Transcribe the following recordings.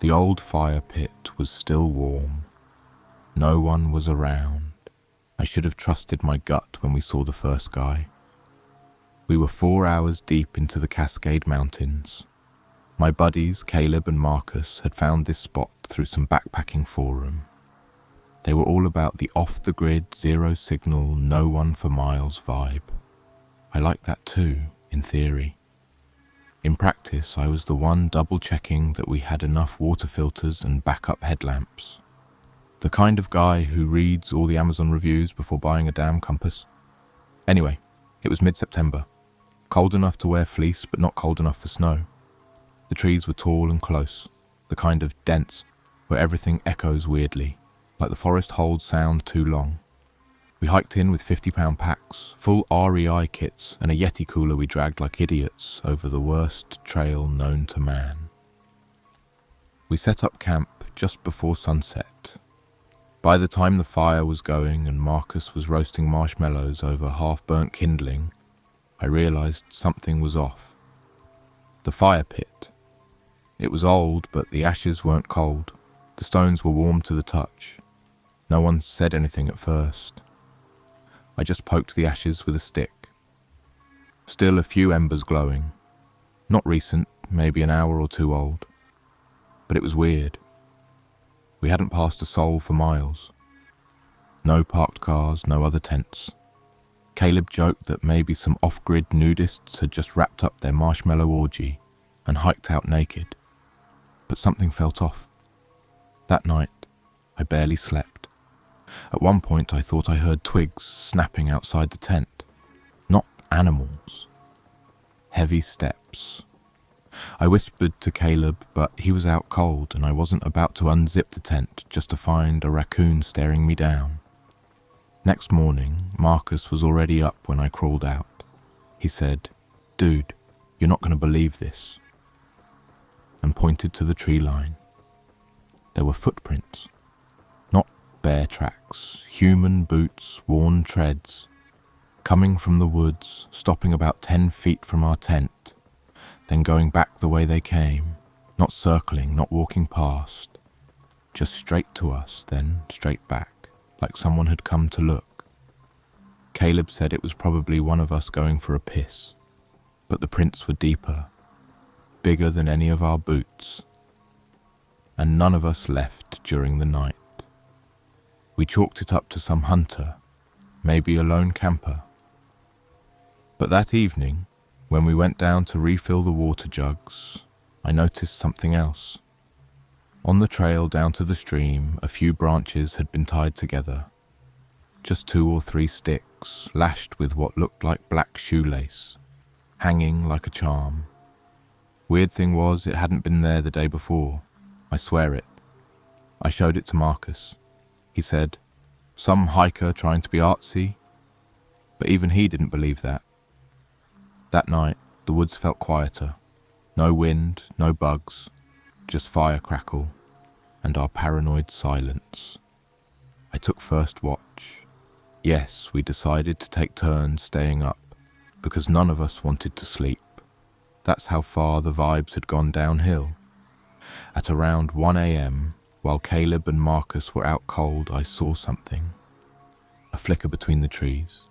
The old fire pit was still warm. No one was around. I should have trusted my gut when we saw the first guy. We were 4 hours deep into the Cascade Mountains. My buddies, Caleb and Marcus, had found this spot through some backpacking forum. They were all about the off-the-grid, zero-signal, no-one for miles vibe. I liked that too, in theory. In practice, I was the one double-checking that we had enough water filters and backup headlamps. The kind of guy who reads all the Amazon reviews before buying a damn compass. Anyway, it was mid-September. Cold enough to wear fleece, but not cold enough for snow. The trees were tall and close, the kind of dense, where everything echoes weirdly, like the forest holds sound too long. We hiked in with 50-pound packs, full REI kits, and a Yeti cooler we dragged like idiots over the worst trail known to man. We set up camp just before sunset. By the time the fire was going and Marcus was roasting marshmallows over half-burnt kindling, I realized something was off. The fire pit. It was old, but the ashes weren't cold. The stones were warm to the touch. No one said anything at first. I just poked the ashes with a stick. Still a few embers glowing. Not recent, maybe an hour or two old. But it was weird. We hadn't passed a soul for miles. No parked cars, no other tents. Caleb joked that maybe some off-grid nudists had just wrapped up their marshmallow orgy and hiked out naked. But something felt off. That night, I barely slept. At one point, I thought I heard twigs snapping outside the tent. Not animals. Heavy steps. I whispered to Caleb, but he was out cold and I wasn't about to unzip the tent just to find a raccoon staring me down. Next morning, Marcus was already up when I crawled out. He said, "Dude, you're not going to believe this," and pointed to the tree line. There were footprints. Not bear tracks, human boots, worn treads, coming from the woods, stopping about 10 feet from our tent, then going back the way they came, not circling, not walking past, just straight to us, then straight back, like someone had come to look. Caleb said it was probably one of us going for a piss, but the prints were deeper, bigger than any of our boots, and none of us left during the night. We chalked it up to some hunter, maybe a lone camper. But that evening, when we went down to refill the water jugs, I noticed something else. On the trail down to the stream, a few branches had been tied together. Just 2 or 3 sticks, lashed with what looked like black shoelace, hanging like a charm. Weird thing was, it hadn't been there the day before. I swear it. I showed it to Marcus. He said, "Some hiker trying to be artsy?" But even he didn't believe that. That night, the woods felt quieter. No wind, no bugs, just fire crackle and our paranoid silence. I took first watch. Yes, we decided to take turns staying up because none of us wanted to sleep. That's how far the vibes had gone downhill. At around 1 a.m., while Caleb and Marcus were out cold, I saw something. A flicker between the trees.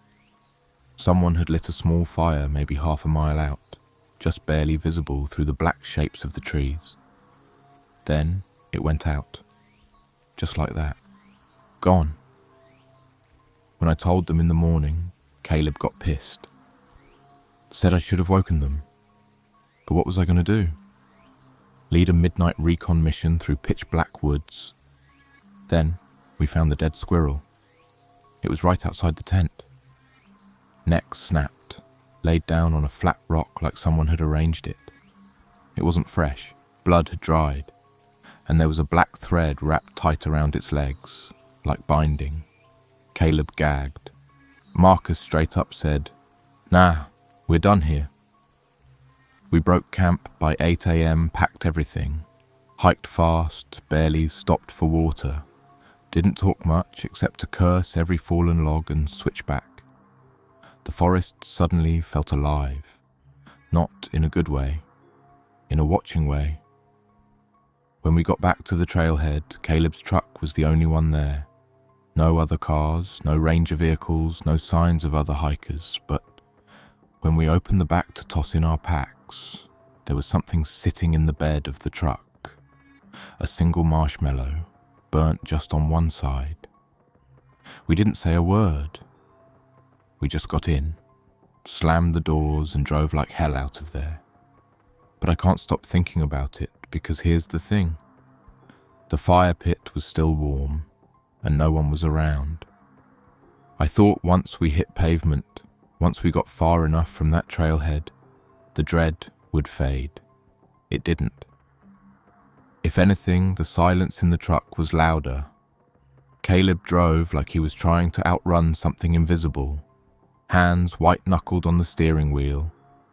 Someone had lit a small fire maybe half a mile out, just barely visible through the black shapes of the trees. Then it went out. Just like that. Gone. When I told them in the morning, Caleb got pissed. Said I should have woken them. But what was I going to do? Lead a midnight recon mission through pitch black woods. Then we found the dead squirrel. It was right outside the tent. Neck snapped, laid down on a flat rock like someone had arranged it. It wasn't fresh, blood had dried, and there was a black thread wrapped tight around its legs, like binding. Caleb gagged. Marcus straight up said, "Nah, we're done here." We broke camp by 8 a.m., packed everything, hiked fast, barely stopped for water, didn't talk much except to curse every fallen log and switch back. The forest suddenly felt alive, not in a good way, in a watching way. When we got back to the trailhead, Caleb's truck was the only one there. No other cars, no ranger vehicles, no signs of other hikers, but when we opened the back to toss in our packs, there was something sitting in the bed of the truck. A single marshmallow, burnt just on one side. We didn't say a word. We just got in, slammed the doors and drove like hell out of there. But I can't stop thinking about it because here's the thing. The fire pit was still warm and no one was around. I thought once we hit pavement, once we got far enough from that trailhead, the dread would fade. It didn't. If anything, the silence in the truck was louder. Caleb drove like he was trying to outrun something invisible, hands white-knuckled on the steering wheel,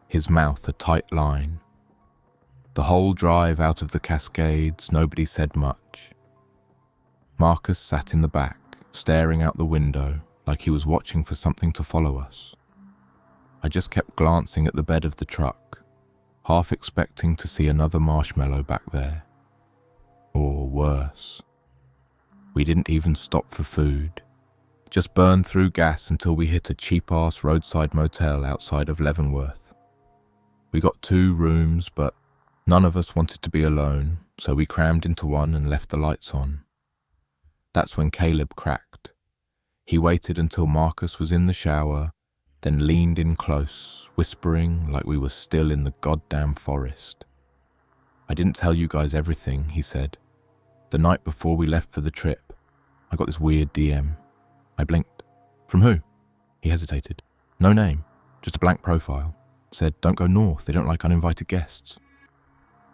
his mouth a tight line. The whole drive out of the Cascades, nobody said much. Marcus sat in the back, staring out the window like he was watching for something to follow us. I just kept glancing at the bed of the truck, half expecting to see another marshmallow back there. Or worse. We didn't even stop for food, just burned through gas until we hit a cheap-ass roadside motel outside of Leavenworth. We got 2 rooms, but none of us wanted to be alone, so we crammed into one and left the lights on. That's when Caleb cracked. He waited until Marcus was in the shower, then leaned in close, whispering like we were still in the goddamn forest. "I didn't tell you guys everything," he said. "The night before we left for the trip, I got this weird DM. I blinked. From who?" He hesitated. "No name, just a blank profile. Said, 'Don't go north, they don't like uninvited guests.'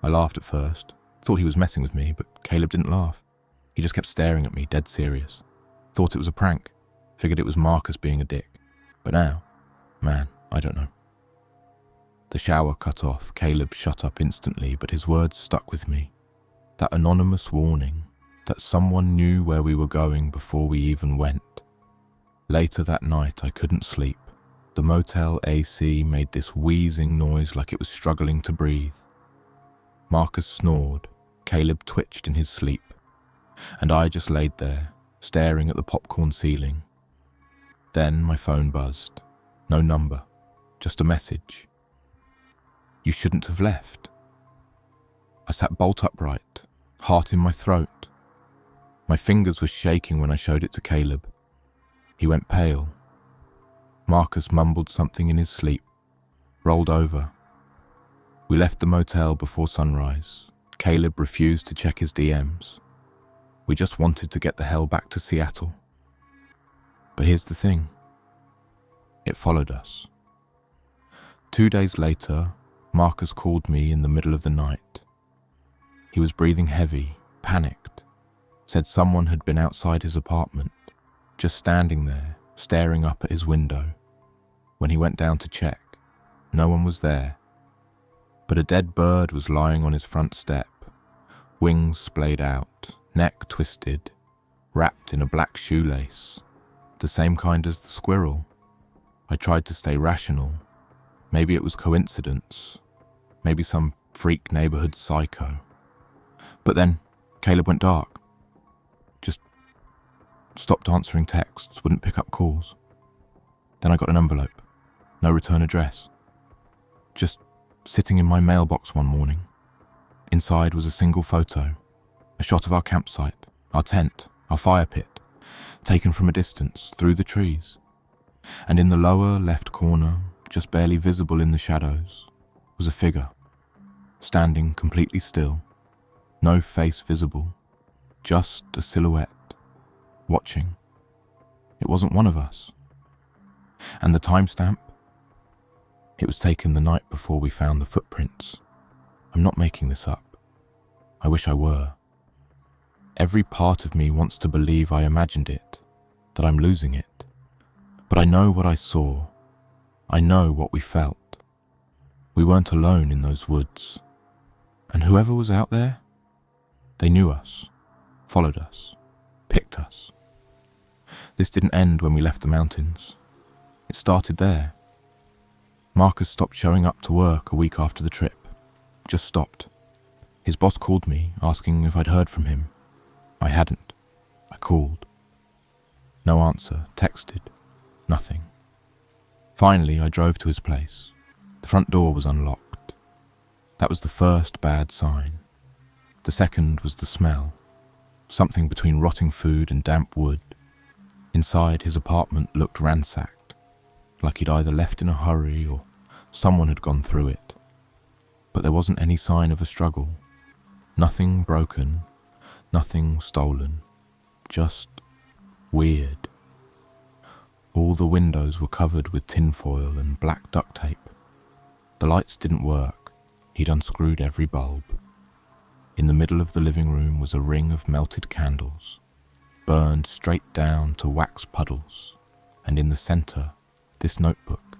I laughed at first, thought he was messing with me, but Caleb didn't laugh. He just kept staring at me, dead serious. Thought it was a prank, figured it was Marcus being a dick. But now, man, I don't know." The shower cut off. Caleb shut up instantly, but his words stuck with me. That anonymous warning, that someone knew where we were going before we even went. Later that night, I couldn't sleep. The motel AC made this wheezing noise like it was struggling to breathe. Marcus snored, Caleb twitched in his sleep, and I just laid there, staring at the popcorn ceiling. Then my phone buzzed. No number, just a message. "You shouldn't have left." I sat bolt upright, heart in my throat. My fingers were shaking when I showed it to Caleb. He went pale. Marcus mumbled something in his sleep, rolled over. We left the motel before sunrise. Caleb refused to check his DMs. We just wanted to get the hell back to Seattle. But here's the thing. It followed us. 2 days later, Marcus called me in the middle of the night. He was breathing heavy, panicked. Said someone had been outside his apartment, just standing there, staring up at his window. When he went down to check, no one was there. But a dead bird was lying on his front step, wings splayed out, neck twisted, wrapped in a black shoelace, the same kind as the squirrel. I tried to stay rational. Maybe it was coincidence, maybe some freak neighborhood psycho. But then Caleb went dark. Just stopped answering texts, wouldn't pick up calls. Then I got an envelope, no return address. Just sitting in my mailbox one morning. Inside was a single photo, a shot of our campsite, our tent, our fire pit, taken from a distance, through the trees. And in the lower left corner, just barely visible in the shadows, was a figure, standing completely still, no face visible, just a silhouette, watching. It wasn't one of us. And the timestamp? It was taken the night before we found the footprints. I'm not making this up. I wish I were. Every part of me wants to believe I imagined it, that I'm losing it. But I know what I saw. I know what we felt. We weren't alone in those woods. And whoever was out there, they knew us, followed us, picked us. This didn't end when we left the mountains. It started there. Marcus stopped showing up to work a week after the trip. Just stopped. His boss called me, asking if I'd heard from him. I hadn't. I called. No answer. Texted. Nothing. Finally, I drove to his place. The front door was unlocked. That was the first bad sign. The second was the smell. Something between rotting food and damp wood. Inside, his apartment looked ransacked, like he'd either left in a hurry or someone had gone through it. But there wasn't any sign of a struggle. Nothing broken, nothing stolen. Just weird. All the windows were covered with tinfoil and black duct tape. The lights didn't work. He'd unscrewed every bulb. In the middle of the living room was a ring of melted candles, burned straight down to wax puddles, and in the centre, this notebook,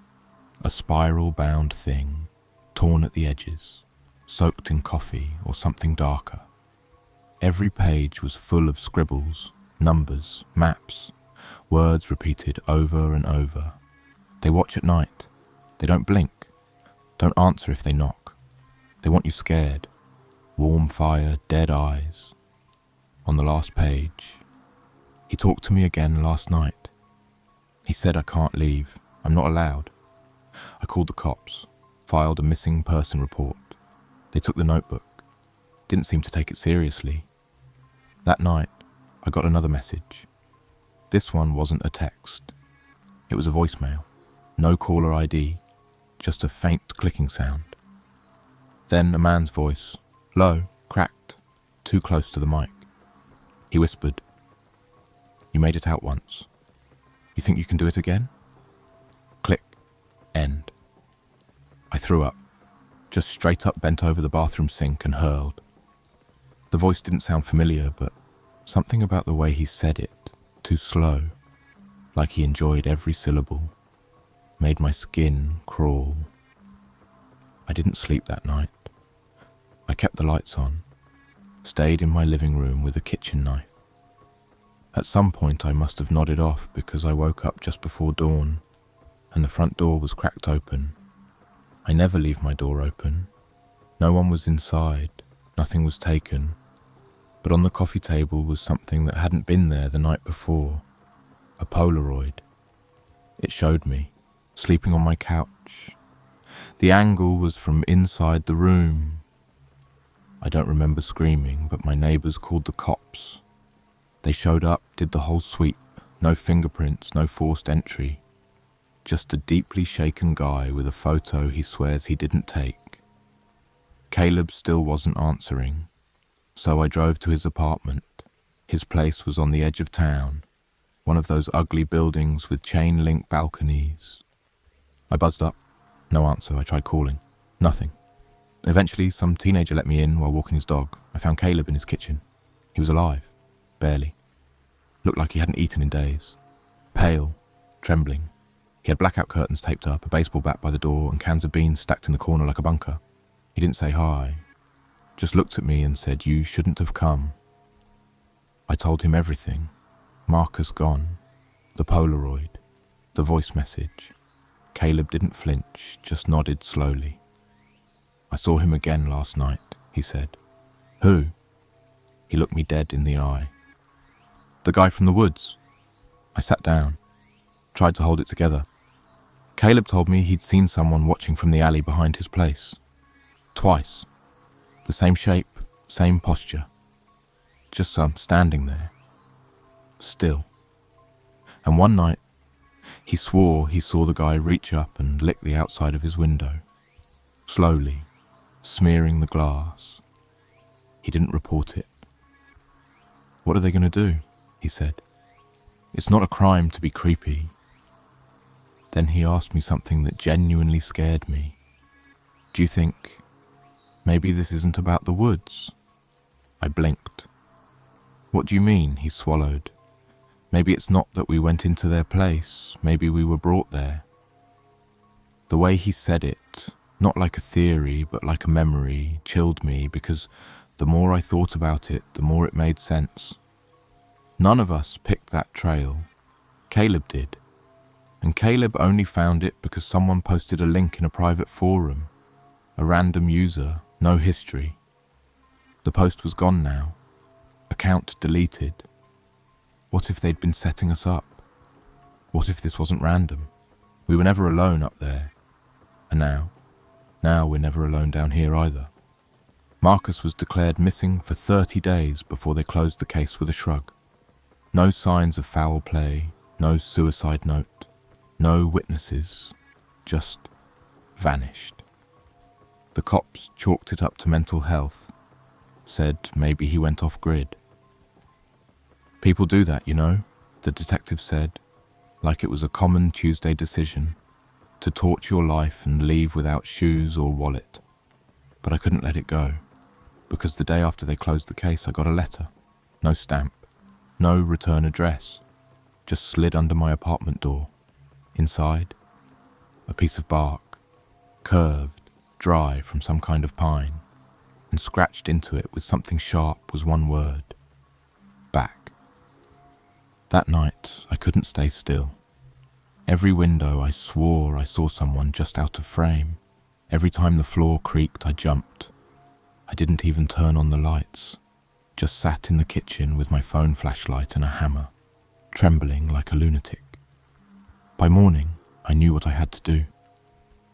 a spiral-bound thing, torn at the edges, soaked in coffee or something darker. Every page was full of scribbles, numbers, maps, words repeated over and over. They watch at night. They don't blink. Don't answer if they knock. They want you scared. Warm fire, dead eyes. On the last page, he talked to me again last night. He said I can't leave. I'm not allowed. I called the cops, filed a missing person report. They took the notebook. Didn't seem to take it seriously. That night, I got another message. This one wasn't a text. It was a voicemail. No caller ID, just a faint clicking sound. Then a man's voice, low, cracked, too close to the mic. He whispered, "You made it out once. You think you can do it again?" Click. End. I threw up, just straight up bent over the bathroom sink and hurled. The voice didn't sound familiar, but something about the way he said it, too slow, like he enjoyed every syllable, made my skin crawl. I didn't sleep that night. I kept the lights on, stayed in my living room with a kitchen knife. At some point I must have nodded off because I woke up just before dawn and the front door was cracked open. I never leave my door open. No one was inside, nothing was taken, but on the coffee table was something that hadn't been there the night before, a Polaroid. It showed me, sleeping on my couch. The angle was from inside the room. I don't remember screaming, but my neighbours called the cops. They showed up, did the whole sweep, no fingerprints, no forced entry. Just a deeply shaken guy with a photo he swears he didn't take. Caleb still wasn't answering, so I drove to his apartment. His place was on the edge of town, one of those ugly buildings with chain-link balconies. I buzzed up. No answer. I tried calling. Nothing. Eventually, some teenager let me in while walking his dog. I found Caleb in his kitchen. He was alive. Barely. Looked like he hadn't eaten in days. Pale. Trembling. He had blackout curtains taped up, a baseball bat by the door, and cans of beans stacked in the corner like a bunker. He didn't say hi. Just looked at me and said, "You shouldn't have come." I told him everything. Marcus gone. The Polaroid. The voice message. Caleb didn't flinch, just nodded slowly. "I saw him again last night," he said. "Who?" He looked me dead in the eye. "The guy from the woods." I sat down, tried to hold it together. Caleb told me he'd seen someone watching from the alley behind his place. Twice. The same shape, same posture. Just some standing there. Still. And one night, he swore he saw the guy reach up and lick the outside of his window. Slowly, smearing the glass. He didn't report it. "What are they going to do?" he said. "It's not a crime to be creepy." Then he asked me something that genuinely scared me. "Do you think maybe this isn't about the woods?" I blinked. "What do you mean?" he swallowed. "Maybe it's not that we went into their place. Maybe we were brought there." The way he said it, not like a theory, but like a memory, chilled me because the more I thought about it, the more it made sense. None of us picked that trail. Caleb did. And Caleb only found it because someone posted a link in a private forum. A random user, no history. The post was gone now. Account deleted. What if they'd been setting us up? What if this wasn't random? We were never alone up there. And now we're never alone down here either. Marcus was declared missing for 30 days before they closed the case with a shrug. No signs of foul play, no suicide note, no witnesses, just vanished. The cops chalked it up to mental health, said maybe he went off grid. People do that, you know, the detective said, like it was a common Tuesday decision, to torch your life and leave without shoes or wallet. But I couldn't let it go, because the day after they closed the case I got a letter. No stamp, no return address, just slid under my apartment door. Inside, a piece of bark, curved, dry from some kind of pine, and scratched into it with something sharp was one word: back. That night I couldn't stay still. Every window I swore I saw someone just out of frame. Every time the floor creaked I jumped. I didn't even turn on the lights, just sat in the kitchen with my phone flashlight and a hammer, trembling like a lunatic. By morning, I knew what I had to do.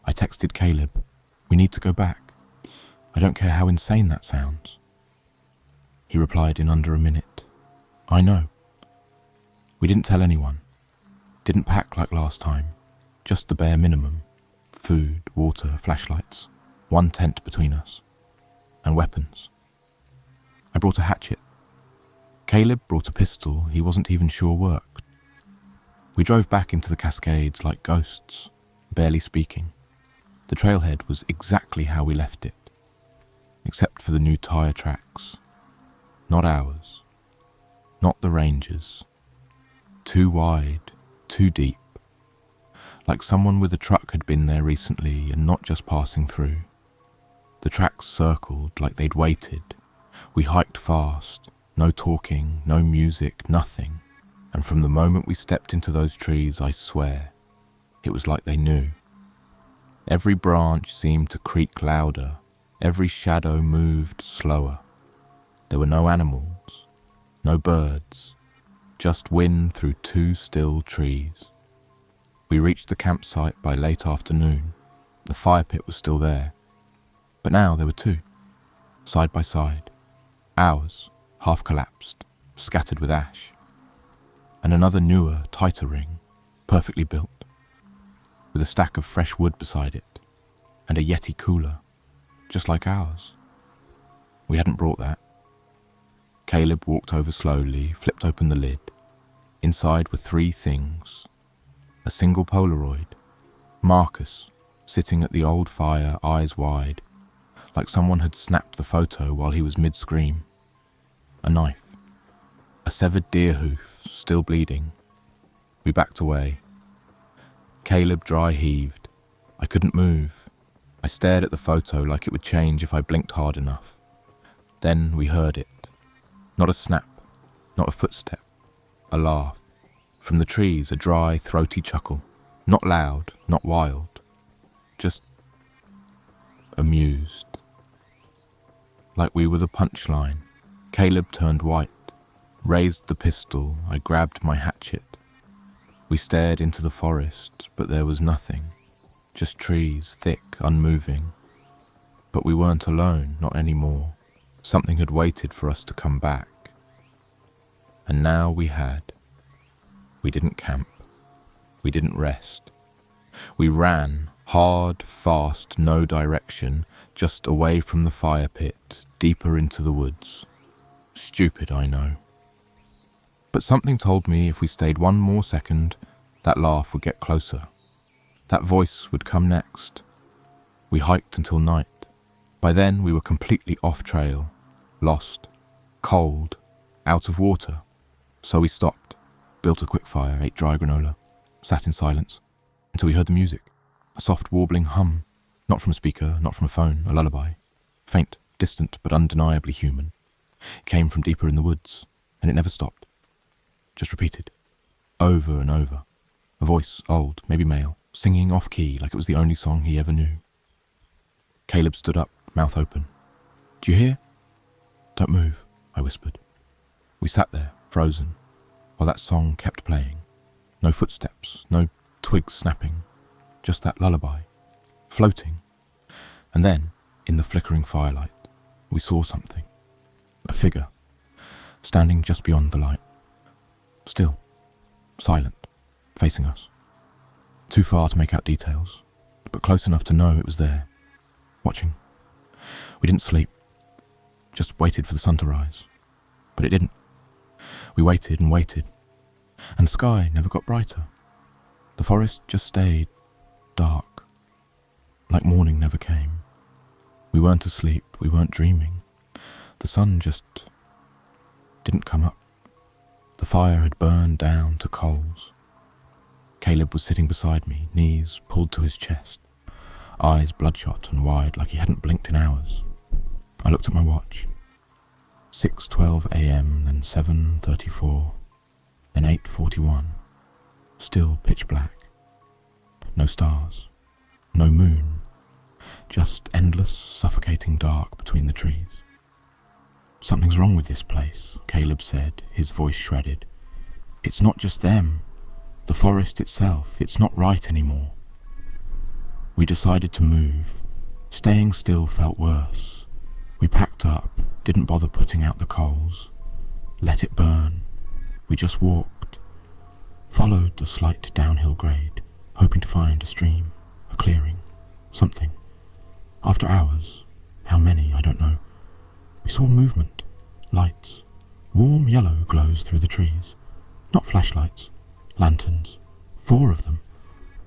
I texted Caleb, "We need to go back. I don't care how insane that sounds." He replied in under a minute, "I know." We didn't tell anyone. Didn't pack like last time, just the bare minimum. Food, water, flashlights, one tent between us, and weapons. I brought a hatchet. Caleb brought a pistol he wasn't even sure worked. We drove back into the Cascades like ghosts, barely speaking. The trailhead was exactly how we left it, except for the new tire tracks. Not ours. Not the Rangers. Too wide, too deep. Like someone with a truck had been there recently and not just passing through. The tracks circled like they'd waited. We hiked fast, no talking, no music, nothing. And from the moment we stepped into those trees, I swear, it was like they knew. Every branch seemed to creak louder. Every shadow moved slower. There were no animals, no birds, just wind through two still trees. We reached the campsite by late afternoon. The fire pit was still there. But now there were two, side by side. Ours, half collapsed, scattered with ash. And another newer, tighter ring, perfectly built, with a stack of fresh wood beside it, and a Yeti cooler, just like ours. We hadn't brought that. Caleb walked over slowly, flipped open the lid. Inside were three things. A single Polaroid, Marcus, sitting at the old fire, eyes wide, like someone had snapped the photo while he was mid-scream. A knife. A severed deer hoof, still bleeding. We backed away. Caleb dry heaved. I couldn't move. I stared at the photo like it would change if I blinked hard enough. Then we heard it. Not a snap, not a footstep, a laugh. From the trees, a dry, throaty chuckle. Not loud, not wild. Just amused. Like we were the punchline. Caleb turned white, raised the pistol. I grabbed my hatchet. We stared into the forest, but there was nothing. Just trees, thick, unmoving. But we weren't alone, not anymore. Something had waited for us to come back. And now we had. We didn't camp. We didn't rest. We ran, hard, fast, no direction, just away from the fire pit, deeper into the woods. Stupid, I know. But something told me if we stayed one more second, that laugh would get closer. That voice would come next. We hiked until night. By then we were completely off trail, lost, cold, out of water. So we stopped, built a quick fire, ate dry granola, sat in silence, until we heard the music. A soft warbling hum, not from a speaker, not from a phone, a lullaby. Faint, distant, but undeniably human. It came from deeper in the woods, and it never stopped. Just repeated, over and over. A voice, old, maybe male, singing off-key like it was the only song he ever knew. Caleb stood up, mouth open. "Do you hear?" Don't move, I whispered. We sat there, frozen, while that song kept playing. No footsteps, no twigs snapping, just that lullaby, floating. And then, in the flickering firelight, we saw something. A figure, standing just beyond the light. Still, silent, facing us. Too far to make out details, but close enough to know it was there, watching. We didn't sleep, just waited for the sun to rise. But it didn't. We waited and waited, and the sky never got brighter. The forest just stayed dark, like morning never came. We weren't asleep, we weren't dreaming. The sun just didn't come up. The fire had burned down to coals. Caleb was sitting beside me, knees pulled to his chest, eyes bloodshot and wide like he hadn't blinked in hours. I looked at my watch. 6:12 a.m, then 7:34, then 8:41. Still pitch black. No stars, no moon, just endless, suffocating dark between the trees. Something's wrong with this place, Caleb said, his voice shredded. It's not just them. The forest itself, it's not right anymore. We decided to move. Staying still felt worse. We packed up, didn't bother putting out the coals. Let it burn. We just walked. Followed the slight downhill grade, hoping to find a stream, a clearing, something. After hours, how many, I don't know, we saw movement, lights, warm yellow glows through the trees. Not flashlights, lanterns, 4 of them,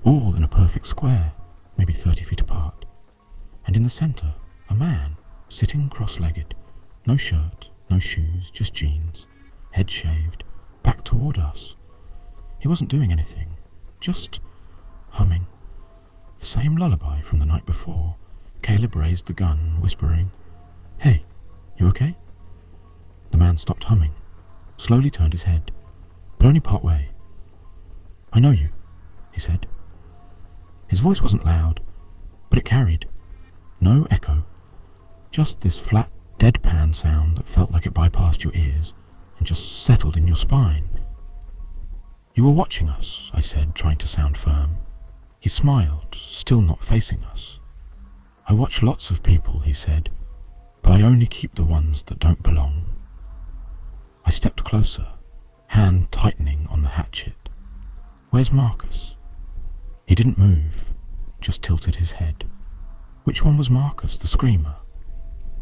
all in a perfect square, maybe 30 feet apart. And in the centre, a man, sitting cross-legged, no shirt, no shoes, just jeans, head shaved, back toward us. He wasn't doing anything, just humming. The same lullaby from the night before. Caleb raised the gun, whispering, "Hey, you okay?" The man stopped humming, slowly turned his head, but only part way. "I know you," he said. His voice wasn't loud, but it carried. No echo, just this flat, deadpan sound that felt like it bypassed your ears and just settled in your spine. "You were watching us," I said, trying to sound firm. He smiled, still not facing us. "I watch lots of people," he said, "but I only keep the ones that don't belong." I stepped closer, hand tightening on the hatchet. "Where's Marcus?" He didn't move, just tilted his head. Which one was Marcus, the screamer?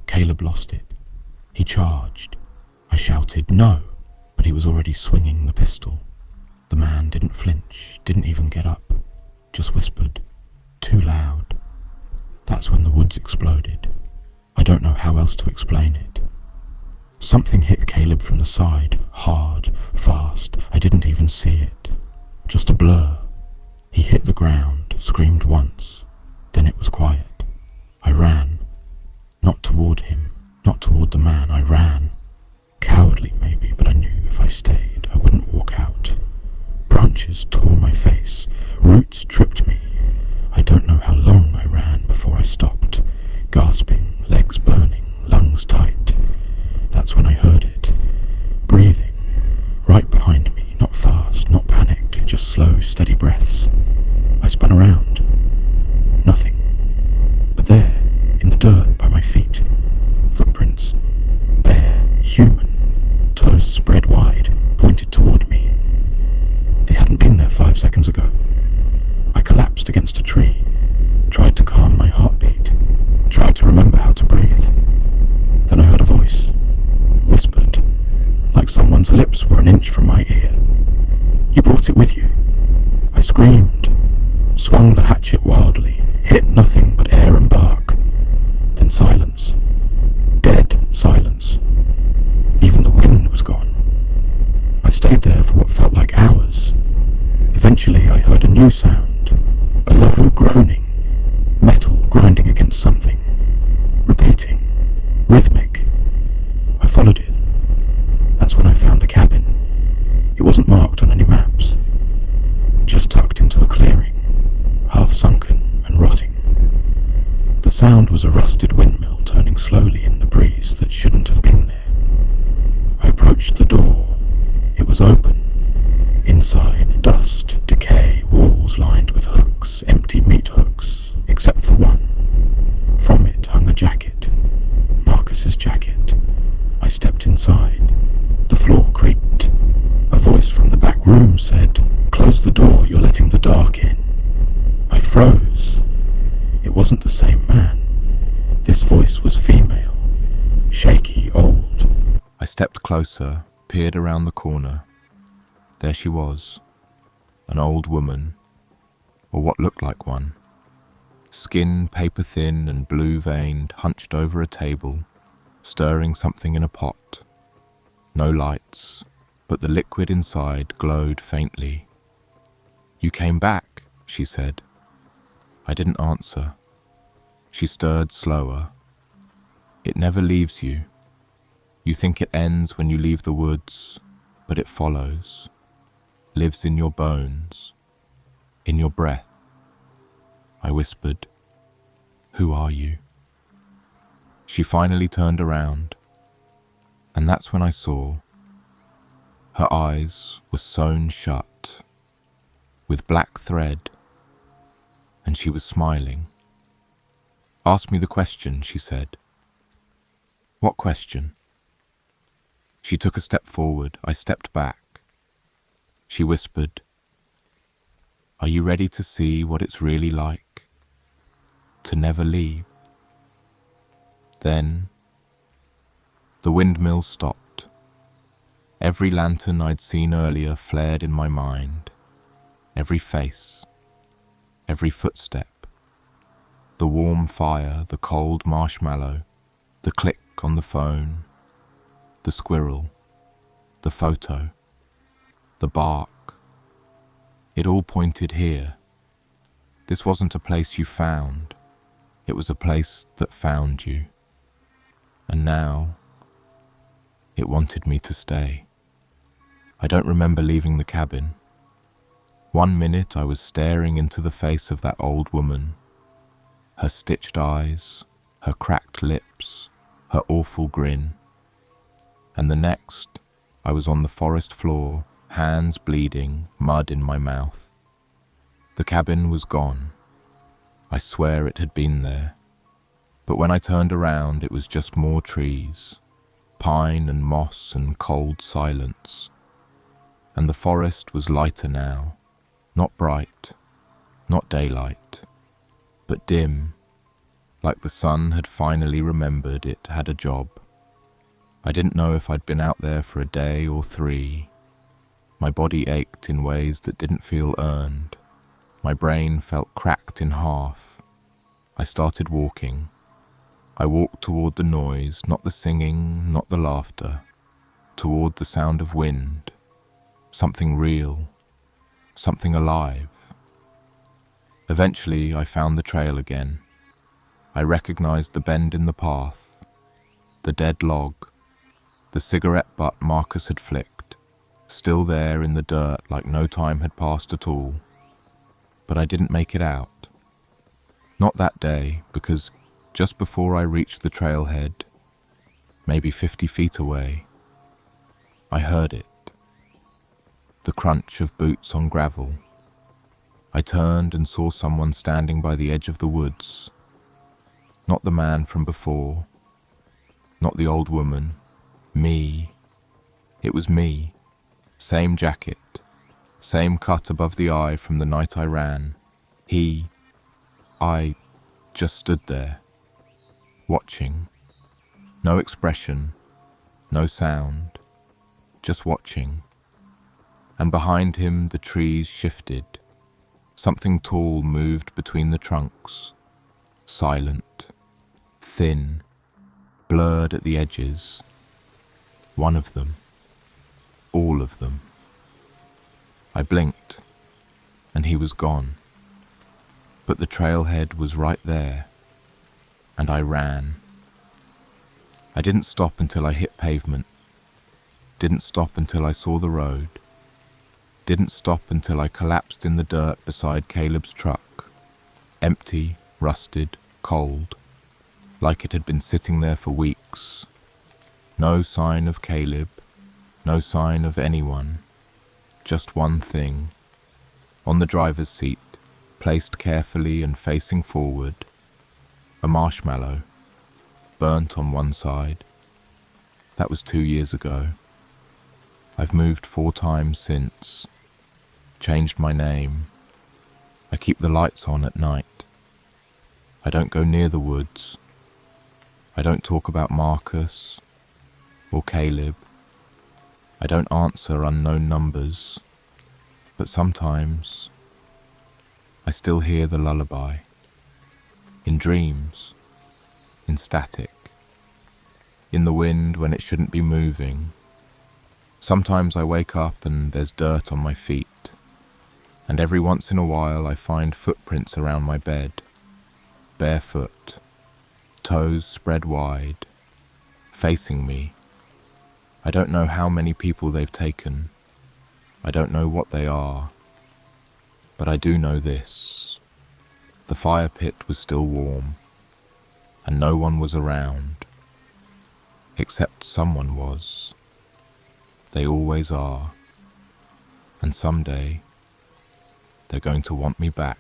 Caleb lost it. He charged. I shouted, "No!" but he was already swinging the pistol. The man didn't flinch, didn't even get up, just whispered, too loud. That's when the woods exploded. I don't know how else to explain it. Something hit Caleb from the side, hard, fast. I didn't even see it. Just a blur. He hit the ground, screamed once. Then it was quiet. I ran. Not toward him, not toward the man. I ran. Cowardly maybe, but I knew if I stayed, I wouldn't walk out. Branches tore my face. Roots tripped me. I don't know how long I ran before I stopped, gasping, legs burning, lungs tight. That's when I heard it. Breathing. Right behind me, not fast, not panicked, just slow, steady breaths. I spun around. Nothing. But there, in the dirt by my feet, footprints, bare, human, toes spread wide, pointed toward me. They hadn't been there 5 seconds ago. I collapsed against a tree, tried to calm my heartbeat, tried to remember how to breathe. Then I heard a voice, whispered, like someone's lips were an inch from my ear. "You brought it with you." I screamed, swung the hatchet wildly, hit nothing but air and bark. Then silence. Dead silence. Even the wind was gone. I stayed there for what felt like hours. Eventually I heard a new sound, a low groaning, metal grinding against something, repeating, rhythmic. I followed it. That's when I found the cabin. It wasn't marked on any maps, just tucked into a clearing, half sunken and rotting. stepped closer, peered around the corner. There she was, an old woman, or what looked like one. Skin paper-thin and blue-veined, hunched over a table, stirring something in a pot. No lights, but the liquid inside glowed faintly. "You came back," she said. I didn't answer. She stirred slower. "It never leaves you. You think it ends when you leave the woods, but it follows, lives in your bones, in your breath." I whispered, "Who are you?" She finally turned around, and that's when I saw her eyes were sewn shut with black thread, and she was smiling. "Ask me the question," she said. "What question?" She took a step forward. I stepped back. She whispered, "Are you ready to see what it's really like to never leave?" Then the windmill stopped. Every lantern I'd seen earlier flared in my mind. Every face, every footstep, the warm fire, the cold marshmallow, the click on the phone, the squirrel, the photo, the bark. It all pointed here. This wasn't a place you found. It was a place that found you. And now, it wanted me to stay. I don't remember leaving the cabin. One minute I was staring into the face of that old woman, her stitched eyes, her cracked lips, her awful grin. And the next, I was on the forest floor, hands bleeding, mud in my mouth. The cabin was gone. I swear it had been there. But when I turned around, it was just more trees, pine and moss and cold silence. And the forest was lighter now, not bright, not daylight, but dim, like the sun had finally remembered it had a job. I didn't know if I'd been out there for a day or 3. My body ached in ways that didn't feel earned. My brain felt cracked in half. I started walking. I walked toward the noise, not the singing, not the laughter, toward the sound of wind, something real, something alive. Eventually, I found the trail again. I recognized the bend in the path, the dead log, the cigarette butt Marcus had flicked, still there in the dirt like no time had passed at all. But I didn't make it out. Not that day, because just before I reached the trailhead, maybe 50 feet away, I heard it. The crunch of boots on gravel. I turned and saw someone standing by the edge of the woods. Not the man from before, not the old woman. Me. It was me. Same jacket, same cut above the eye from the night I ran. I just stood there, watching. No expression, no sound, just watching. And behind him the trees shifted. Something tall moved between the trunks, silent, thin, blurred at the edges. One of them, all of them. I blinked, and he was gone. But the trailhead was right there, and I ran. I didn't stop until I hit pavement, didn't stop until I saw the road, didn't stop until I collapsed in the dirt beside Caleb's truck, empty, rusted, cold, like it had been sitting there for weeks. No sign of Caleb, no sign of anyone, just one thing. On the driver's seat, placed carefully and facing forward, a marshmallow, burnt on one side. That was 2 years ago. I've moved 4 times since, changed my name. I keep the lights on at night. I don't go near the woods. I don't talk about Marcus or Caleb I don't answer unknown numbers, but sometimes I still hear the lullaby. In dreams, in static, in the wind when it shouldn't be moving. Sometimes I wake up and there's dirt on my feet, and every once in a while I find footprints around my bed, barefoot, toes spread wide, facing me. I don't know how many people they've taken. I don't know what they are. But I do know this. The fire pit was still warm, and no one was around. Except someone was. They always are. And someday, they're going to want me back.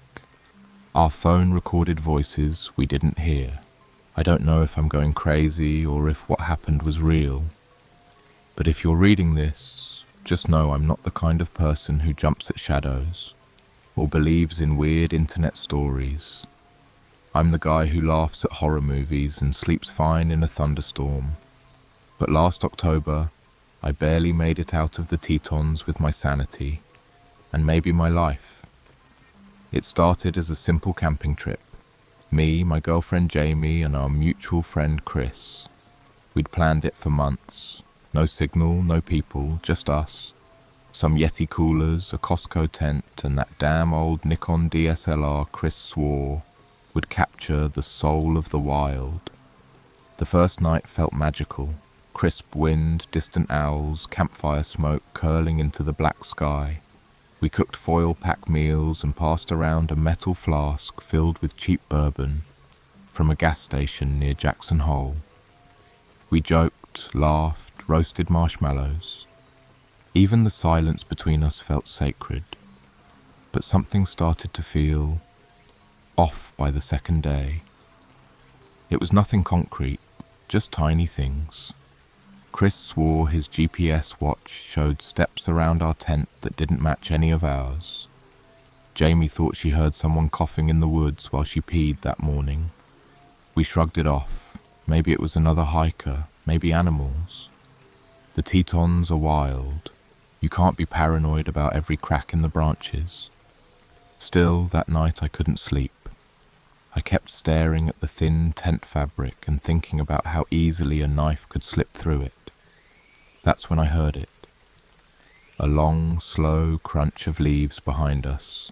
Our phone recorded voices we didn't hear. I don't know if I'm going crazy or if what happened was real. But if you're reading this, just know I'm not the kind of person who jumps at shadows or believes in weird internet stories. I'm the guy who laughs at horror movies and sleeps fine in a thunderstorm. But last October, I barely made it out of the Tetons with my sanity, and maybe my life. It started as a simple camping trip. Me, my girlfriend Jamie, and our mutual friend Chris. We'd planned it for months. No signal, no people, just us. Some Yeti coolers, a Costco tent, and that damn old Nikon DSLR Chris swore would capture the soul of the wild. The first night felt magical. Crisp wind, distant owls, campfire smoke curling into the black sky. We cooked foil-pack meals and passed around a metal flask filled with cheap bourbon from a gas station near Jackson Hole. We joked, laughed, roasted marshmallows. Even the silence between us felt sacred, but something started to feel off by the second day. It was nothing concrete, just tiny things. Chris swore his GPS watch showed steps around our tent that didn't match any of ours. Jamie thought she heard someone coughing in the woods while she peed that morning. We shrugged it off. Maybe it was another hiker, maybe animals. The Tetons are wild. You can't be paranoid about every crack in the branches. Still, that night I couldn't sleep. I kept staring at the thin tent fabric and thinking about how easily a knife could slip through it. That's when I heard it. A long, slow crunch of leaves behind us.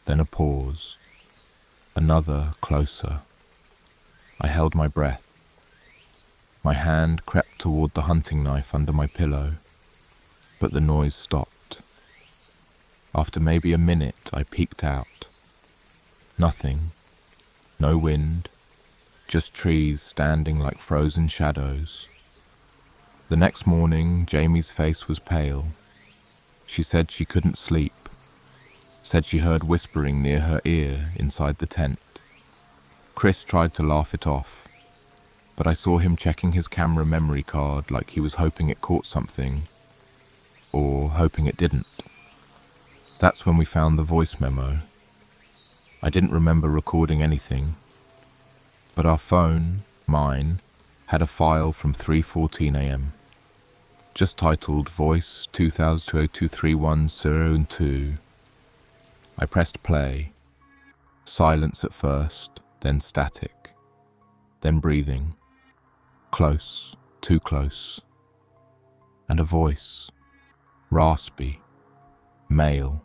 Then a pause. Another, closer. I held my breath. My hand crept toward the hunting knife under my pillow, but the noise stopped. After maybe a minute, I peeked out. Nothing. No wind. Just trees standing like frozen shadows. The next morning, Jamie's face was pale. She said she couldn't sleep. Said she heard whispering near her ear inside the tent. Chris tried to laugh it off, but I saw him checking his camera memory card like he was hoping it caught something, or hoping it didn't. That's when we found the voice memo. I didn't remember recording anything, but our phone, mine, had a file from 3:14 a.m. just titled Voice 2002-23102. I pressed play. Silence at first, then static, then breathing. Close, too close. And a voice, raspy, male.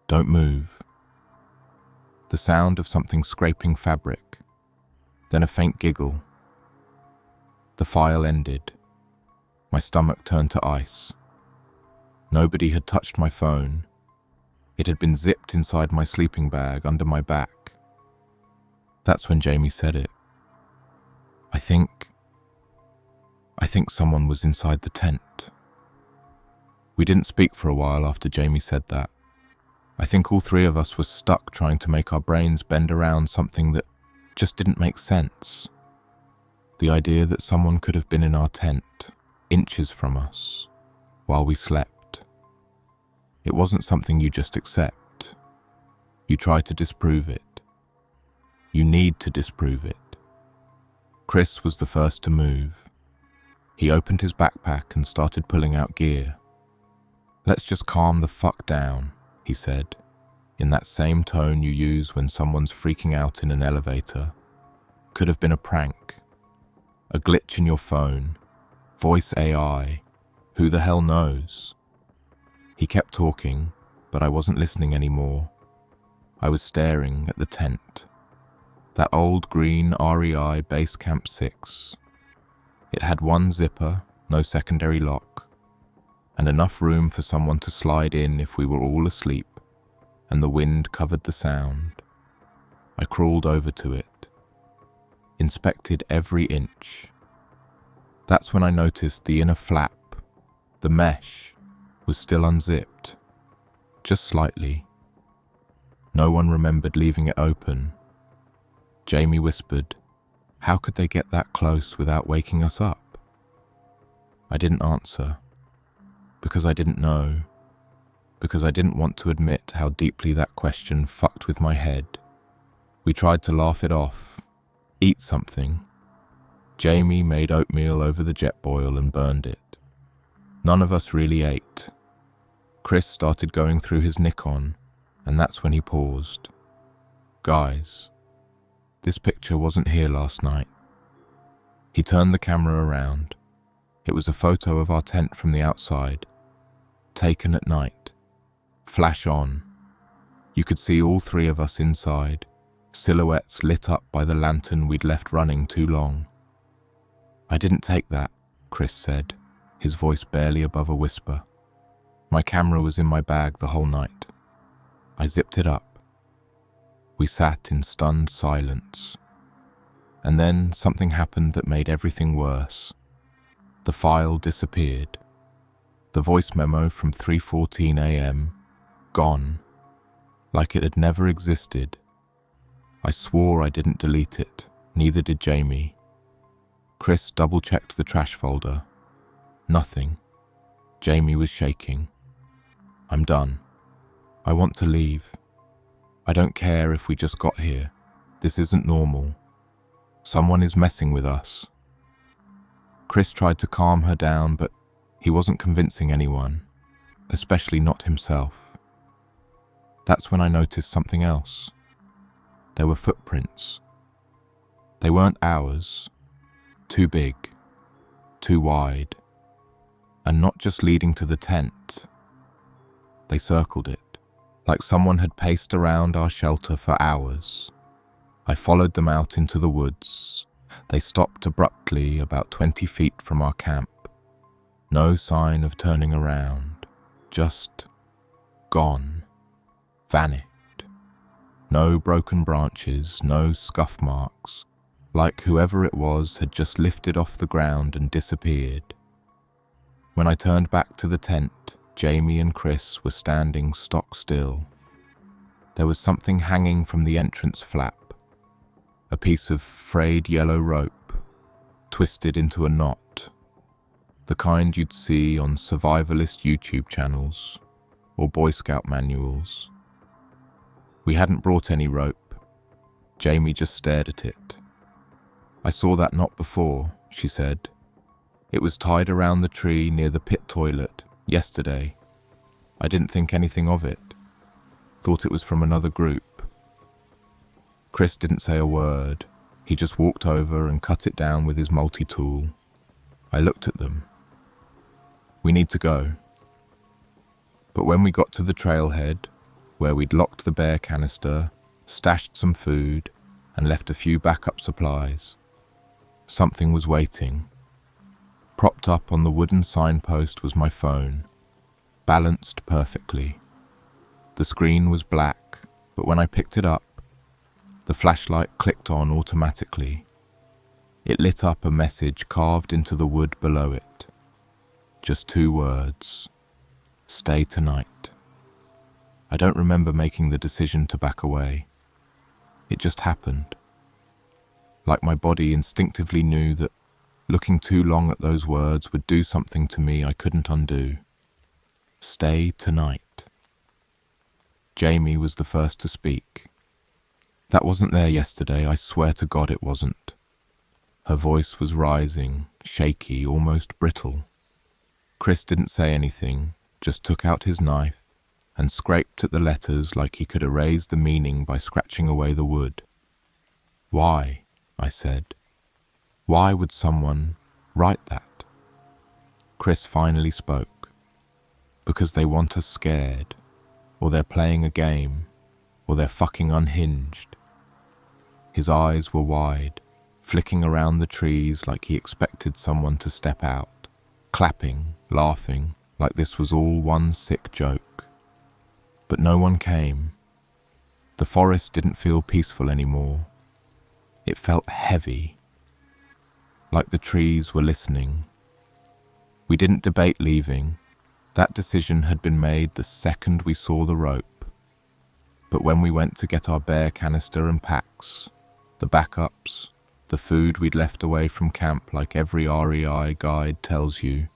Don't move. The sound of something scraping fabric, then a faint giggle. The file ended. My stomach turned to ice. Nobody had touched my phone. It had been zipped inside my sleeping bag under my back. That's when Jamie said it. I think someone was inside the tent. We didn't speak for a while after Jamie said that. I think all three of us were stuck trying to make our brains bend around something that just didn't make sense. The idea that someone could have been in our tent, inches from us, while we slept. It wasn't something you just accept. You try to disprove it. You need to disprove it. Chris was the first to move. He opened his backpack and started pulling out gear. "Let's just calm the fuck down," he said, in that same tone you use when someone's freaking out in an elevator. Could have been a prank, a glitch in your phone, voice AI, who the hell knows? He kept talking, but I wasn't listening anymore. I was staring at the tent. That old green REI Base Camp 6. It had one zipper, no secondary lock, and enough room for someone to slide in if we were all asleep, and the wind covered the sound. I crawled over to it, inspected every inch. That's when I noticed the inner flap, the mesh, was still unzipped, just slightly. No one remembered leaving it open. Jamie whispered, "How could they get that close without waking us up?" I didn't answer, because I didn't know, because I didn't want to admit how deeply that question fucked with my head. We tried to laugh it off, eat something. Jamie made oatmeal over the jet boil and burned it. None of us really ate. Chris started going through his Nikon, and that's when he paused. "Guys, this picture wasn't here last night." He turned the camera around. It was a photo of our tent from the outside, taken at night. Flash on. You could see all three of us inside, silhouettes lit up by the lantern we'd left running too long. "I didn't take that," Chris said, his voice barely above a whisper. "My camera was in my bag the whole night. I zipped it up." We sat in stunned silence. And then something happened that made everything worse. The file disappeared. The voice memo from 3:14 a.m., gone, like it had never existed. I swore I didn't delete it, neither did Jamie. Chris double-checked the trash folder. Nothing. Jamie was shaking. "I'm done. I want to leave. I don't care if we just got here. This isn't normal. Someone is messing with us." Chris tried to calm her down, but he wasn't convincing anyone, especially not himself. That's when I noticed something else. There were footprints. They weren't ours. Too big, too wide, and not just leading to the tent. They circled it, like someone had paced around our shelter for hours. I followed them out into the woods. They stopped abruptly about 20 feet from our camp. No sign of turning around, just gone, vanished. No broken branches, no scuff marks, like whoever it was had just lifted off the ground and disappeared. When I turned back to the tent, Jamie and Chris were standing stock still. There was something hanging from the entrance flap, a piece of frayed yellow rope, twisted into a knot, the kind you'd see on survivalist YouTube channels or Boy Scout manuals. We hadn't brought any rope. Jamie just stared at it. "I saw that knot before," she said. "It was tied around the tree near the pit toilet yesterday. I didn't think anything of it. Thought it was from another group." Chris didn't say a word. He just walked over and cut it down with his multi-tool. I looked at them. "We need to go." But when we got to the trailhead, where we'd locked the bear canister, stashed some food, and left a few backup supplies, something was waiting. Propped up on the wooden signpost was my phone, balanced perfectly. The screen was black, but when I picked it up, the flashlight clicked on automatically. It lit up a message carved into the wood below it. Just 2 words. "Stay tonight." I don't remember making the decision to back away. It just happened. Like my body instinctively knew that looking too long at those words would do something to me I couldn't undo. Stay tonight. Jamie was the first to speak. "That wasn't there yesterday, I swear to God it wasn't." Her voice was rising, shaky, almost brittle. Chris didn't say anything, just took out his knife and scraped at the letters like he could erase the meaning by scratching away the wood. "Why?" I said. "Why would someone write that?" Chris finally spoke. "Because they want us scared, or they're playing a game, or they're fucking unhinged." His eyes were wide, flicking around the trees like he expected someone to step out, clapping, laughing, like this was all one sick joke. But no one came. The forest didn't feel peaceful anymore. It felt heavy, like the trees were listening. We didn't debate leaving. That decision had been made the second we saw the rope. But when we went to get our bear canister and packs, the backups, the food we'd left away from camp like every REI guide tells you,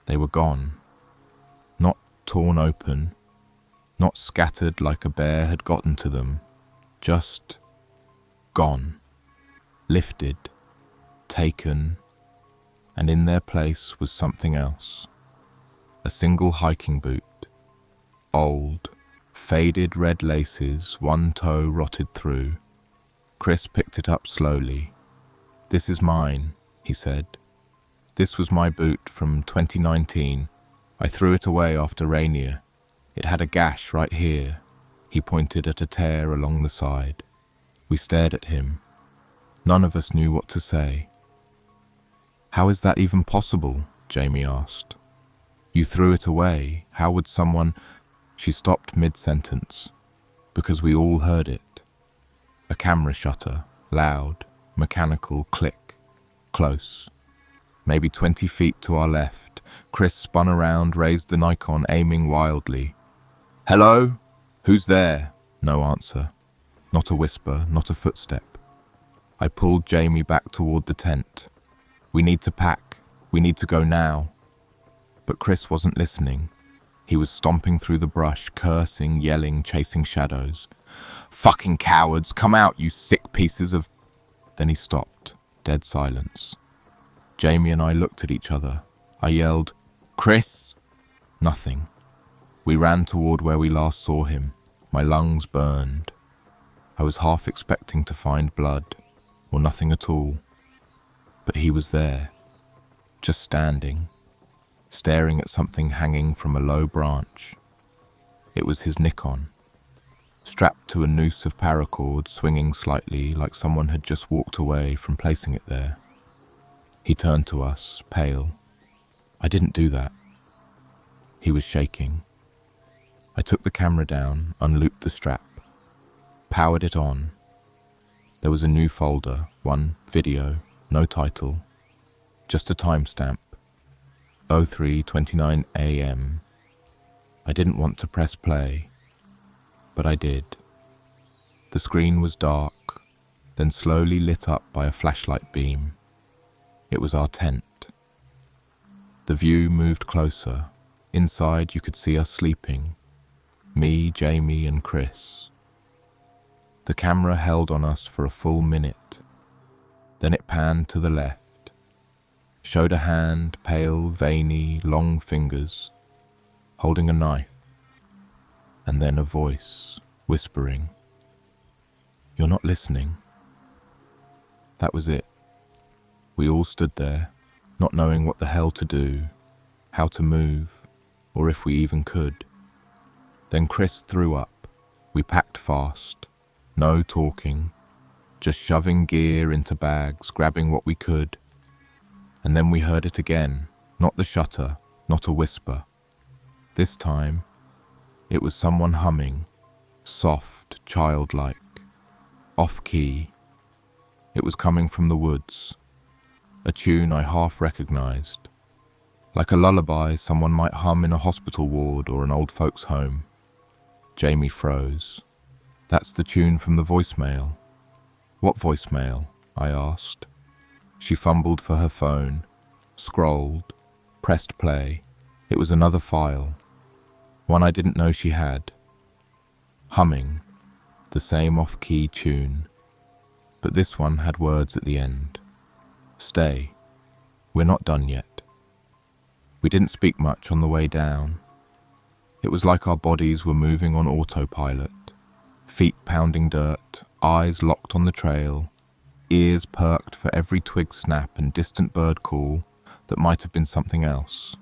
they were gone. Not torn open, not scattered like a bear had gotten to them, just gone, lifted, taken, and in their place was something else. A single hiking boot, old, faded red laces, one toe rotted through. Chris picked it up slowly. "This is mine," he said. "This was my boot from 2019. I threw it away after Rainier. It had a gash right here." He pointed at a tear along the side. We stared at him. None of us knew what to say. "How is that even possible?" Jamie asked. "You threw it away. How would someone—" She stopped mid-sentence, because we all heard it. A camera shutter, loud, mechanical click, close. Maybe 20 feet to our left. Chris spun around, raised the Nikon, aiming wildly. "Hello? Who's there?" No answer. Not a whisper, not a footstep. I pulled Jamie back toward the tent. "We need to pack. We need to go now." But Chris wasn't listening. He was stomping through the brush, cursing, yelling, chasing shadows. "Fucking cowards! Come out, you sick pieces of—" Then he stopped, dead silence. Jamie and I looked at each other. I yelled, "Chris!" Nothing. We ran toward where we last saw him. My lungs burned. I was half expecting to find blood, or nothing at all. But he was there, just standing, staring at something hanging from a low branch. It was his Nikon, strapped to a noose of paracord, swinging slightly like someone had just walked away from placing it there. He turned to us, pale. "I didn't do that." He was shaking. I took the camera down, unlooped the strap, powered it on. There was a new folder, one video, no title, just a timestamp, 03:29 a.m. I didn't want to press play, but I did. The screen was dark, then slowly lit up by a flashlight beam. It was our tent. The view moved closer. Inside you could see us sleeping. Me, Jamie, and Chris. The camera held on us for a full minute. Then it panned to the left, showed a hand, pale, veiny, long fingers, holding a knife, and then a voice, whispering, "You're not listening." That was it. We all stood there, not knowing what the hell to do, how to move, or if we even could. Then Chris threw up. We packed fast. No talking, just shoving gear into bags, grabbing what we could. And then we heard it again, not the shutter, not a whisper. This time, it was someone humming, soft, childlike, off-key. It was coming from the woods, a tune I half recognized, like a lullaby someone might hum in a hospital ward or an old folks' home. Jamie froze. "That's the tune from the voicemail." "What voicemail?" I asked. She fumbled for her phone, scrolled, pressed play. It was another file, one I didn't know she had. Humming, the same off-key tune, but this one had words at the end. "Stay, We're not done yet. We didn't speak much on the way down. It was like our bodies were moving on autopilot, feet pounding dirt, eyes locked on the trail, ears perked for every twig snap and distant bird call that might have been something else.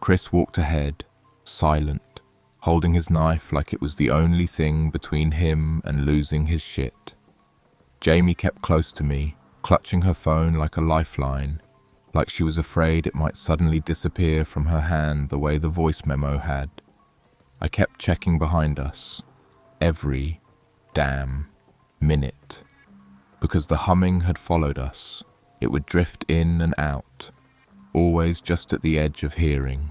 Chris walked ahead, silent, holding his knife like it was the only thing between him and losing his shit. Jamie kept close to me, clutching her phone like a lifeline, like she was afraid it might suddenly disappear from her hand the way the voice memo had. I kept checking behind us, every damn minute, because the humming had followed us. It would drift in and out, always just at the edge of hearing,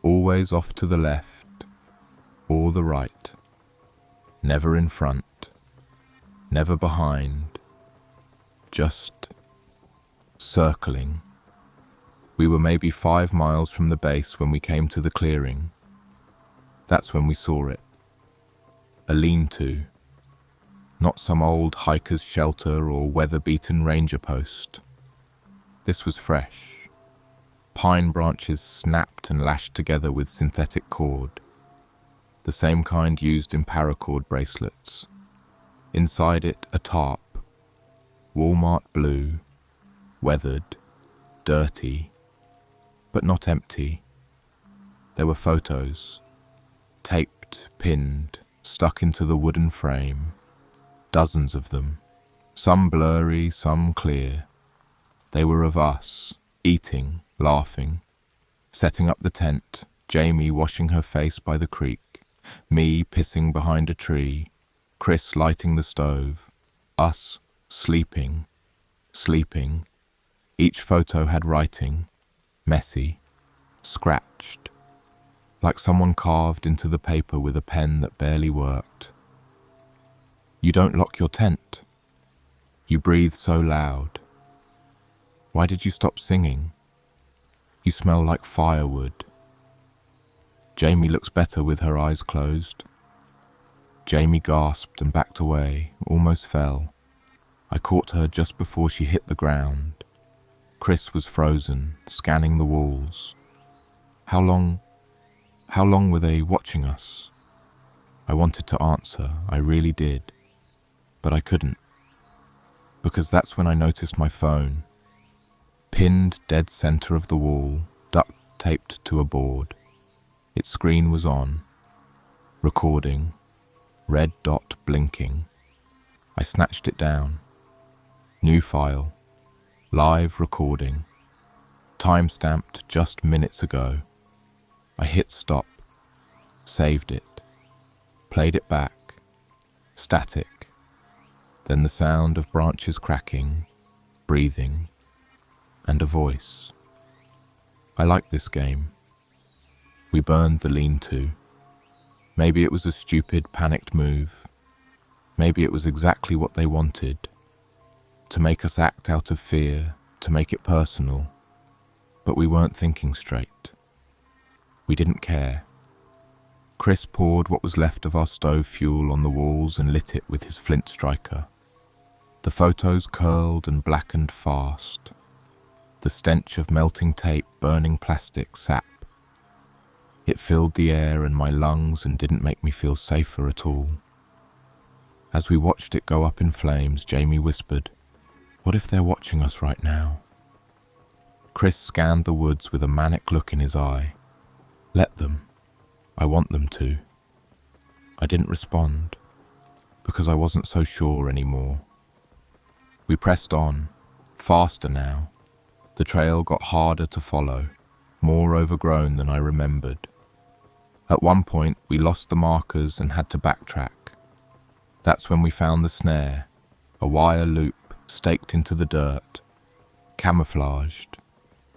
always off to the left or the right, never in front, never behind, just circling. We were maybe 5 miles from the base when we came to the clearing. That's when we saw it. A lean-to. Not some old hiker's shelter or weather-beaten ranger post. This was fresh. Pine branches snapped and lashed together with synthetic cord. The same kind used in paracord bracelets. Inside it, a tarp. Walmart blue. Weathered. Dirty. But not empty. There were photos. Taped, pinned, stuck into the wooden frame. Dozens of them. Some blurry, some clear. They were of us, eating, laughing, setting up the tent, Jamie washing her face by the creek, me pissing behind a tree, Chris lighting the stove, us sleeping. Each photo had writing, messy, scratched, like someone carved into the paper with a pen that barely worked. You don't lock your tent. You breathe so loud. Why did you stop singing? You smell like firewood. Jamie looks better with her eyes closed. Jamie gasped and backed away, almost fell. I caught her just before she hit the ground. Chris was frozen, scanning the walls. How long were they watching us? I wanted to answer, I really did. But I couldn't. Because that's when I noticed my phone. Pinned dead center of the wall, duct taped to a board. Its screen was on. Recording. Red dot blinking. I snatched it down. New file. Live recording. Time-stamped just minutes ago. I hit stop. Saved it. Played it back. Static. Then the sound of branches cracking, breathing, and a voice. I like this game. We burned the lean-to. Maybe it was a stupid, panicked move. Maybe it was exactly what they wanted. To make us act out of fear, to make it personal. But we weren't thinking straight. We didn't care. Chris poured what was left of our stove fuel on the walls and lit it with his flint striker. The photos curled and blackened fast. The stench of melting tape, burning plastic, sap. It filled the air and my lungs and didn't make me feel safer at all. As we watched it go up in flames, Jamie whispered, "What if they're watching us right now?" Chris scanned the woods with a manic look in his eye. "Let them. I want them to." I didn't respond, because I wasn't so sure anymore. We pressed on, faster now. The trail got harder to follow, more overgrown than I remembered. At one point, we lost the markers and had to backtrack. That's when we found the snare, a wire loop staked into the dirt, camouflaged,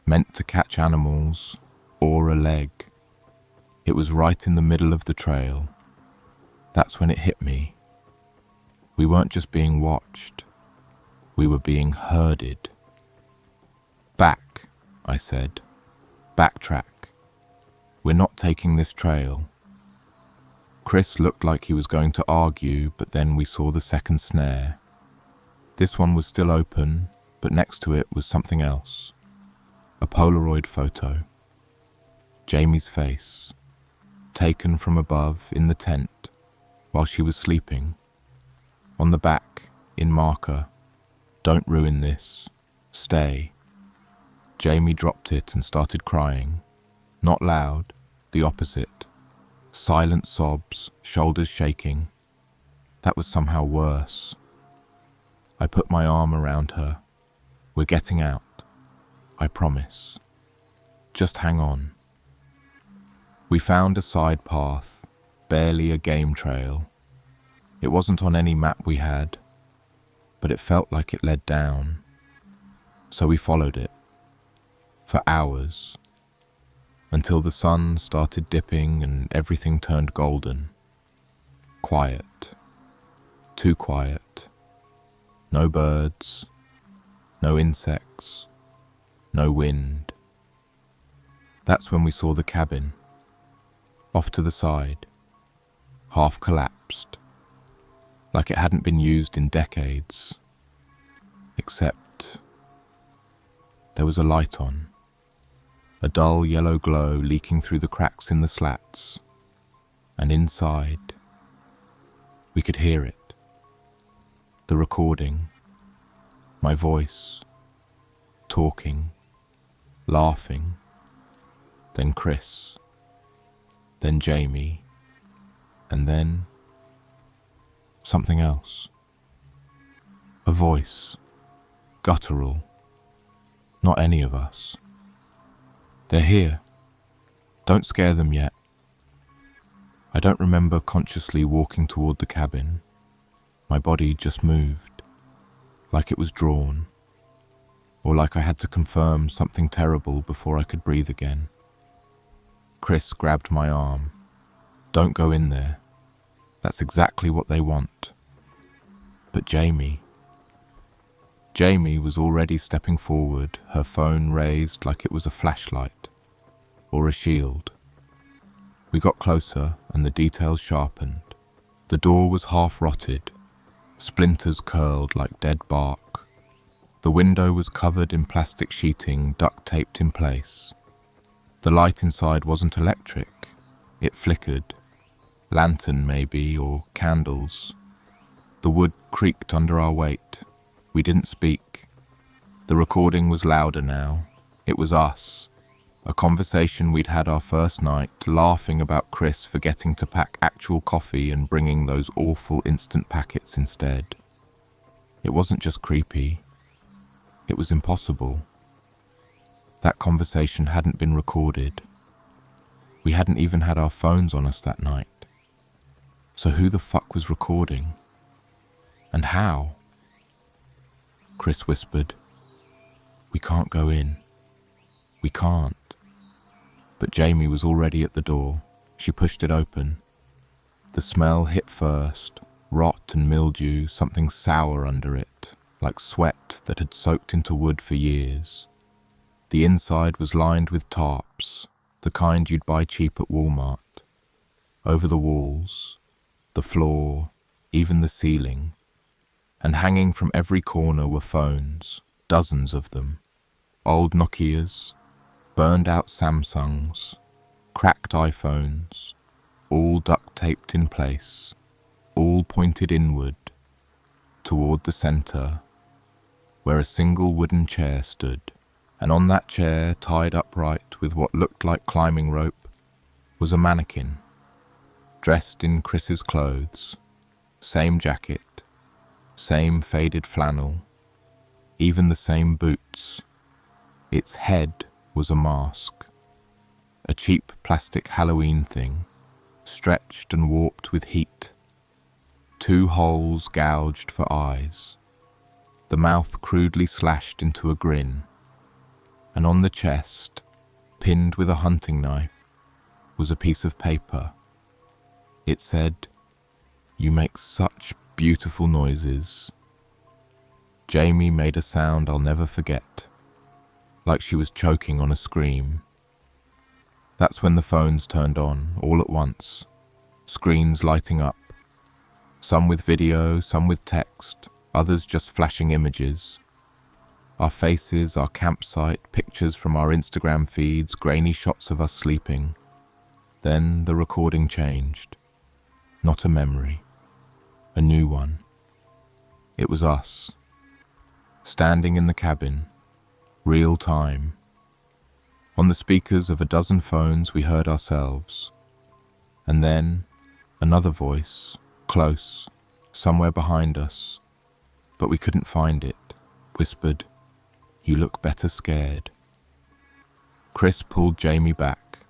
meant to catch animals or a leg. It was right in the middle of the trail. That's when it hit me. We weren't just being watched. We were being herded. "Back," I said. "Backtrack. We're not taking this trail." Chris looked like he was going to argue, but then we saw the second snare. This one was still open, but next to it was something else. A Polaroid photo. Jamie's face, taken from above in the tent while she was sleeping. On the back, in marker, "Don't ruin this. Stay." Jamie dropped it and started crying. Not loud, the opposite. Silent sobs, shoulders shaking. That was somehow worse. I put my arm around her. "We're getting out. I promise. Just hang on." We found a side path, barely a game trail. It wasn't on any map we had, but it felt like it led down. So we followed it. For hours. Until the sun started dipping and everything turned golden. Quiet. Too quiet. No birds. No insects. No wind. That's when we saw the cabin. Off to the side. Half collapsed. Like it hadn't been used in decades. Except there was a light on. A dull yellow glow leaking through the cracks in the slats. And inside, we could hear it. The recording. My voice. Talking. Laughing. Then Chris. Then Jamie. And then something else. A voice. Guttural. Not any of us. "They're here. Don't scare them yet." I don't remember consciously walking toward the cabin. My body just moved, like it was drawn, or like I had to confirm something terrible before I could breathe again. Chris grabbed my arm. "Don't go in there. That's exactly what they want." But Jamie was already stepping forward, her phone raised like it was a flashlight or a shield. We got closer and the details sharpened. The door was half rotted, splinters curled like dead bark. The window was covered in plastic sheeting duct taped in place. The light inside wasn't electric, it flickered. Lantern maybe, or candles. The wood creaked under our weight. We didn't speak. The recording was louder now. It was us. A conversation we'd had our first night, laughing about Chris forgetting to pack actual coffee and bringing those awful instant packets instead. It wasn't just creepy. It was impossible. That conversation hadn't been recorded. We hadn't even had our phones on us that night. So who the fuck was recording? And how? Chris whispered, "We can't go in. We can't." But Jamie was already at the door. She pushed it open. The smell hit first, rot and mildew, something sour under it, like sweat that had soaked into wood for years. The inside was lined with tarps, the kind you'd buy cheap at Walmart. Over the walls, the floor, even the ceiling, and hanging from every corner were phones, dozens of them. Old Nokias, burned out Samsungs, cracked iPhones, all duct taped in place, all pointed inward, toward the center, where a single wooden chair stood. And on that chair, tied upright with what looked like climbing rope, was a mannequin, dressed in Chris's clothes, same jacket, same faded flannel, even the same boots. Its head was a mask, a cheap plastic Halloween thing, stretched and warped with heat. 2 holes gouged for eyes, the mouth crudely slashed into a grin, and on the chest, pinned with a hunting knife, was a piece of paper. It said, "You make such beautiful noises." Jamie made a sound I'll never forget, like she was choking on a scream. That's when the phones turned on, all at once, screens lighting up, some with video, some with text, others just flashing images. Our faces, our campsite, pictures from our Instagram feeds, grainy shots of us sleeping. Then the recording changed. Not a memory. A new one. It was us. Standing in the cabin. Real time. On the speakers of a dozen phones we heard ourselves. And then another voice, close, somewhere behind us. But we couldn't find it. Whispered, "You look better scared." Chris pulled Jamie back.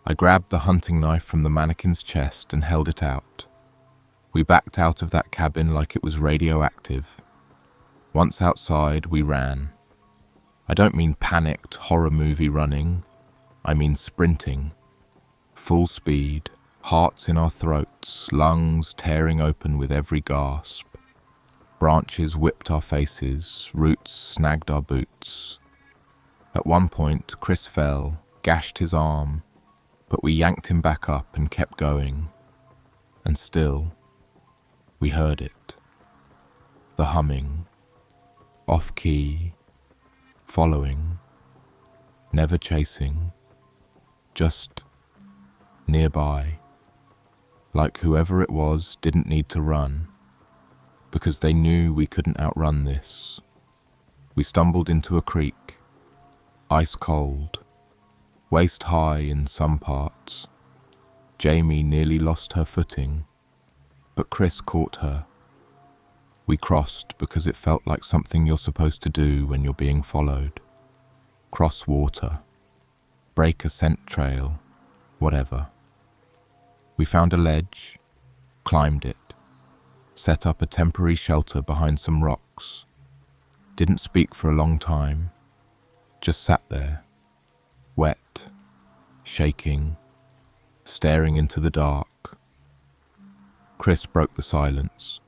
I grabbed the hunting knife from the mannequin's chest and held it out. We backed out of that cabin like it was radioactive. Once outside, we ran. I don't mean panicked horror movie running. I mean sprinting. Full speed, hearts in our throats, lungs tearing open with every gasp. Branches whipped our faces, roots snagged our boots. At one point, Chris fell, gashed his arm, but we yanked him back up and kept going. And still, we heard it. The humming, off-key, following, never chasing, just nearby. Like whoever it was didn't need to run, because they knew we couldn't outrun this. We stumbled into a creek, ice cold, waist high in some parts. Jamie nearly lost her footing, but Chris caught her. We crossed because it felt like something you're supposed to do when you're being followed. Cross water, break a scent trail, whatever. We found a ledge, climbed it, set up a temporary shelter behind some rocks. Didn't speak for a long time, just sat there, wet, shaking, staring into the dark. Chris broke the silence.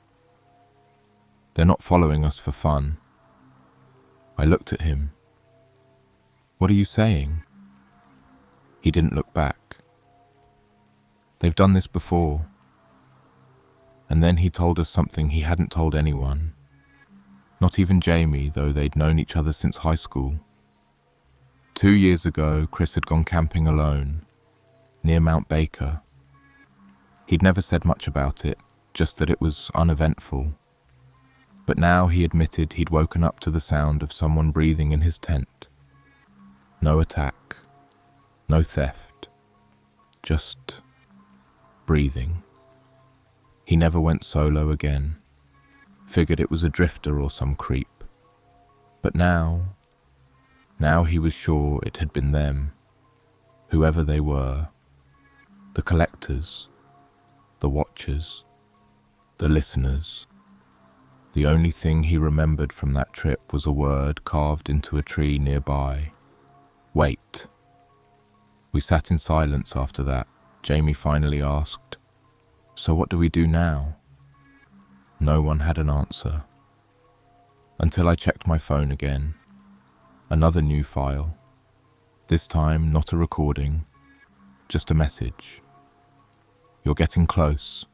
"They're not following us for fun." I looked at him. "What are you saying?" He didn't look back. "They've done this before." And then he told us something he hadn't told anyone. Not even Jamie, though they'd known each other since high school. 2 years ago, Chris had gone camping alone, near Mount Baker. He'd never said much about it, just that it was uneventful. But now he admitted he'd woken up to the sound of someone breathing in his tent. No attack, no theft, just breathing. He never went solo again. Figured it was a drifter or some creep. But now he was sure it had been them, whoever they were, the collectors, the watchers, the listeners. The only thing he remembered from that trip was a word carved into a tree nearby. Wait. We sat in silence after that. Jamie finally asked, "So what do we do now?" No one had an answer. Until I checked my phone again. Another new file. This time not a recording, just a message. "You're getting close.